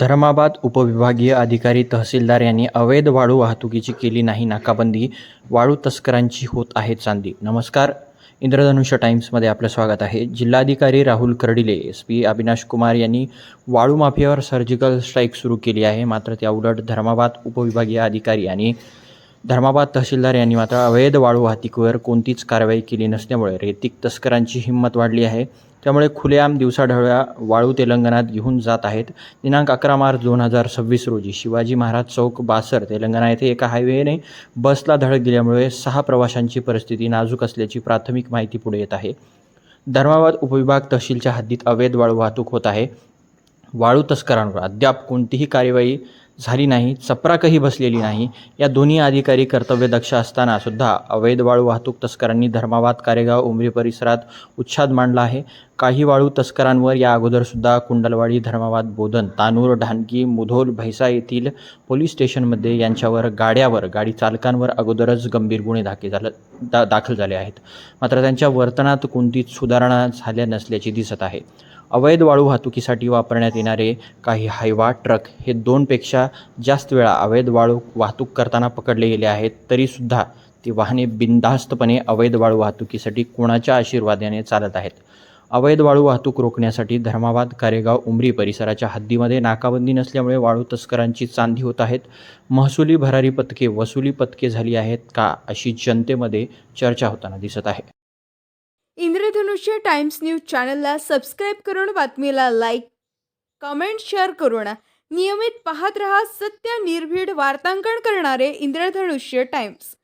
धर्माबाद उपविभागीय अधिकारी तहसीलदार यांनी अवैध वाळू वाहतुकीची केली नाही नाकाबंदी, वाळू तस्करांची होत आहे चांदी. नमस्कार, इंद्रधनुष्य टाइम्समध्ये आपलं स्वागत आहे. जिल्हाधिकारी राहुल कर्डिले, SP अविनाश कुमार यांनी वाळू माफियावर सर्जिकल स्ट्राईक सुरू केली आहे. मात्र त्या उलट धर्माबाद उपविभागीय अधिकारी आणि धर्माबाद तहसीलदार यांनी मात्र अवैध वाळू वाहतुकीवर कोणतीच कारवाई केली नसल्यामुळे रेतीक तस्करांची हिंमत वाढली आहे. त्यामुळे खुलेआम दिवसाढवळ्या वाळू तेलंगणात घेऊन जात आहेत. दिनांक 11 मार्च 2026 रोजी शिवाजी महाराज चौक, बासर, तेलंगणा येथे एका हायवेने बसला धडक दिल्यामुळे 6 प्रवाशांची परिस्थिती नाजूक असल्याची प्राथमिक माहिती पुढे येत आहे. धर्माबाद उपविभाग तहसीलच्या हद्दीत अवैध वाळू वाहतूक होत आहे. वाळू तस्करांवर अद्याप कोणतीही कार्यवाही झाली नाही, चपराकही बसलेली नाही. या दोन्ही अधिकारी कर्तव्यदक्ष असताना सुद्धा अवैध वाळू वाहतूक तस्करांनी धर्माबाद, कारेगाव, उमरी परिसरात उच्छाद मांडला आहे. काही वाळू तस्करांवर या अगोदरसुद्धा कुंडलवाडी, धर्माबाद, बोधन, तानूर, ढानकी, मुधोल, भैसा येथील पोलीस स्टेशनमध्ये यांच्यावर गाडी चालकांवर अगोदरच गंभीर गुन्हे दाखल झाले आहेत. मात्र त्यांच्या वर्तनात कोणतीच सुधारणा झाल्या नसल्याचे दिसत आहे. अवैध वाळू वाहतुकीसाठी वापरण्यात येणारे काही हायवा ट्रक हे 2पेक्षा जास्त वेळा अवैध वाळू वाहतूक करताना पकडले गेले आहेत. तरीसुद्धा ती वाहने बिनधास्तपणे अवैध वाळू वाहतुकीसाठी कोणाच्या आशीर्वादाने चालत आहेत. अवैध वाळू वाहतूक रोखण्यासाठी धर्माबाद, कारेगाव, उमरी परिसराच्या हद्दीमध्ये नाकाबंदी नसल्यामुळे वाळू तस्करांची चांदी होत आहेत. महसुली भरारी पथके, वसुली पथके झाली आहेत का, अशी जनतेमध्ये चर्चा होताना दिसत आहे. इंद्रधनुष्य टाइम्स न्यूज चॅनलला सबस्क्राईब करून बातमीला लाईक, कमेंट, शेअर करून नियमित पाहत रहा. सत्य, निर्भीड वार्तांकन करणारे इंद्रधनुष्य टाइम्स.